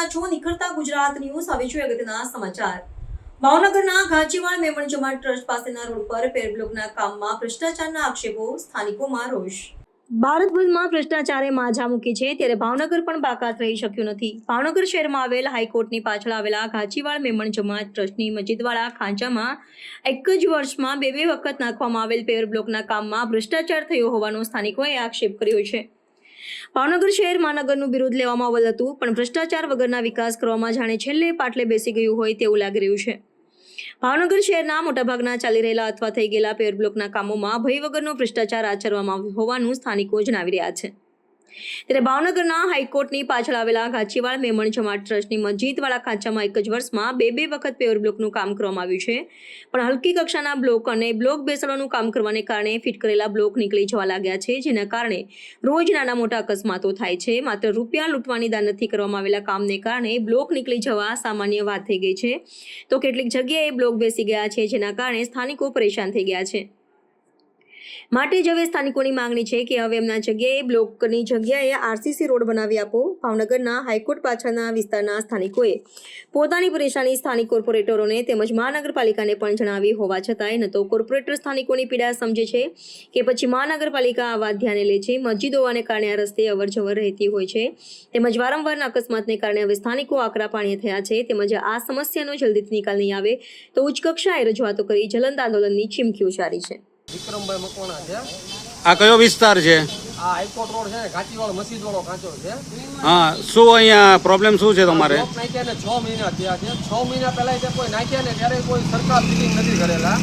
રહ્યા છો નિખરતા ગુજરાત ન્યૂઝ. હવે જોઈએ અગત્યના સમાચાર. ભાવનગરના ઘાંચીવાડ મેમણ જમાત ટ્રસ્ટ પાસેના રોડ પર પેરબ્લોકના કામમાં ભ્રષ્ટાચારના આક્ષેપો, સ્થાનિકોમાં રોષ. ભારતભરમાં ભ્રષ્ટાચારે માજા મૂકી છે ત્યારે ભાવનગર પણ બાકાત રહી શક્યું નથી. ભાવનગર શહેરમાં આવેલ હાઈકોર્ટની પાછળ આવેલા ઘાંચીવાડ મેમણ જમાત ટ્રસ્ટની મસ્જિદવાળા ખાંચામાં એક જ વર્ષમાં બે વખત નાખવામાં આવેલ પેવરબ્લોકના કામમાં ભ્રષ્ટાચાર થયો હોવાનો સ્થાનિકોએ આક્ષેપ કર્યો છે. ભાવનગર શહેર મહાનગરનું વિરોધ લેવામાં આવેલ હતું, પણ ભ્રષ્ટાચાર વગરના વિકાસ કરવામાં જાણે છેલ્લે પાટલે બેસી ગયું હોય તેવું લાગી રહ્યું છે. ભાવનગર શહેરના મોટાભાગના ચાલી રહેલા અથવા થઈ ગયેલા પેવરબ્લોકના કામોમાં ભય વગરનો ભ્રષ્ટાચાર આચરવામાં આવ્યો હોવાનું સ્થાનિકો જણાવી રહ્યા છે. ત્યારે ભાવનગરના હાઈકોર્ટની પાછળ આવેલા ઘાંચીવાડ મેમણ જમાત ટ્રસ્ટની મસ્જિદવાળા ખાંચામાં એક જ વર્ષમાં બે વખત પેવરબ્લોકનું કામ કરવામાં આવ્યું છે, પણ હલકી કક્ષાના બ્લોક અને બ્લોક બેસાડવાનું કામ કરવાને કારણે ફિટ કરેલા બ્લોક નીકળી જવા લાગ્યા છે, જેના કારણે રોજ નાના મોટા અકસ્માતો થાય છે. માત્ર રૂપિયા લૂંટવાની દાનતથી કરવામાં આવેલા કામને કારણે બ્લોક નીકળી જવા સામાન્ય વાત થઈ ગઈ છે, તો કેટલીક જગ્યાએ બ્લોક બેસી ગયા છે, જેના કારણે સ્થાનિકો પરેશાન થઈ ગયા છે. માટે જ હવે સ્થાનિકોની માંગણી છે કે હવે એમના જગ્યાએ બ્લોકની જગ્યાએ આરસીસી રોડ બનાવી આપો. ભાવનગરના હાઈકોર્ટ પાછળના વિસ્તારના સ્થાનિકોએ પોતાની પરેશાની સ્થાનિક કોર્પોરેટરોને તેમજ મહાનગરપાલિકાને પણ જણાવી હોવા છતાંય ન તો કોર્પોરેટર સ્થાનિકોની પીડા સમજે છે કે પછી મહાનગરપાલિકા આ વાત ધ્યાને લે છે. મસ્જિદ હોવાને કારણે આ રસ્તે અવરજવર રહેતી હોય છે, તેમજ વારંવારના અકસ્માતને કારણે હવે સ્થાનિકો આકરા પાણીએ થયા છે. તેમજ આ સમસ્યાનો જલ્દીથી નિકાલ નહીં આવે તો ઉચ્ચ કક્ષાએ રજૂઆતો કરી જલંત આંદોલનની ચીમકી ઉચ્ચારી છે. વિક્રમભાઈ મકવાણા છે. આ કયો વિસ્તાર છે? આ હાઈકોર્ટ રોડ છે ને, ઘાંચીવાડ મસ્જિદ વાળો કાંચો છે. હા, શું અહીંયા પ્રોબ્લેમ શું છે તમારે? બ્લોક નાખ્યા ને 6 મહિના થયા છે. 6 મહિના પહેલા જે કોઈ નાખ્યા ને ત્યારે કોઈ સરકાર ફિટિંગ નથી કરેલા.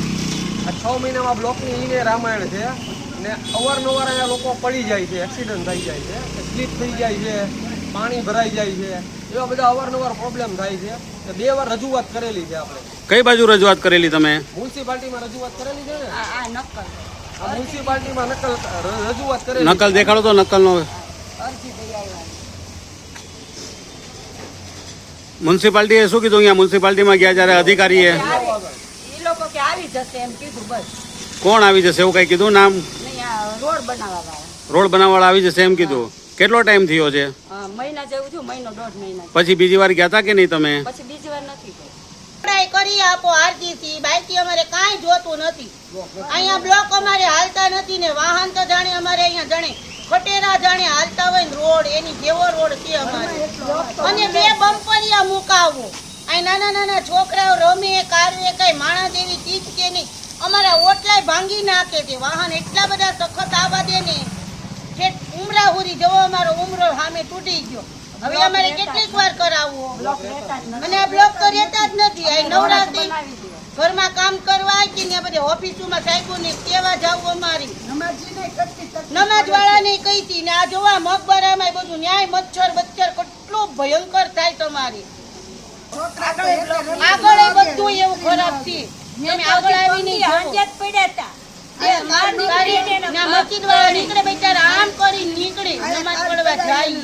આ 6 મહિનામાં બ્લોકની ઈને રામાયણ છે ને અવારનવાર અહીંયા લોકો પડી જાય છે, એક્સિડન્ટ થઈ જાય છે, સ્લીપ થઈ જાય છે, પાણી ભરાઈ જાય છે, એવા બધા અવારનવાર પ્રોબ્લેમ થાય છે. 2 વાર રજૂઆત કરેલી છે આપણે. કઈ બાજુ રજૂઆત કરેલી તમે? મ્યુનિસિપાલિટીમાં રજૂઆત કરેલી છે ને. આ મ્યુનિસિપાલિટીમાં રજૂઆત કરેલી. નકલ દેખાડો તો નકલનો. મ્યુનિસિપાલિટીએ શું કીધું? અહીંયા મ્યુનિસિપાલિટીમાં ગયા જ્યારે અધિકારીએ લોકો કે આવી જશે એમ કીધું. બસ કોણ આવી જશે એવું કઈ કીધું? નામ? રોડ બનાવવા રોડ બનાવવાળા આવી જશે એમ કીધું. કેટલો ટાઈમ થયો છે? મહિના જેવું થયું, મહિનો 1.5 મહિના. પછી બીજી વાર ગયા હતા કે નહીં તમે? પછી બીજી વાર નથી ગઈ. ટ્રાય કરી આપો આરજીસી બાકી અમારે કાંઈ જોતું નથી. અહીંયા બ્લોક અમારે હાલતા નથી ને વાહન તો જાણે અમારે અહીંયા જાણે ખટેરા જાણે હાલતા હોય ને રોડ એની જેવો રોડ છે અમારે. અને 2 બમ્પરિયા મુકાવો. અહીં નાના નાના છોકરાઓ રમે કારવે, કઈ માણસ જેવી ચીજ કે નહીં. અમારા ઓટલાય ભાંગી નાખે છે. વાહન એટલા બધા સખત આવવા દે ને કે ઉમરા હુરી જવો અમારો ઉમરો સામે તૂટી ગયો. હવે અમારે કેટલીક વાર કરાવવો અને આ બ્લોક તો રહેતા જ નથી. આ નવરાત્રી ઘરમાં કામ કરવા કે ને બધે ઓફિસોમાં સાહેબોને કેવા જવું અમારી નમાજ વાળાને કહી હતી ને આ જોવા મકબરામાં બધું ન્યાય મચ્છર બચ્છર કેટલું ભયંકર થાય તમારી. આગળ બધું એવું ખરાબ છે. તમે આગળ આવીને પડ્યા હતા. મસ્જિદ વાળા નીકળે બેચારા આમ કરી નીકળે નમાજ પડવા જાય.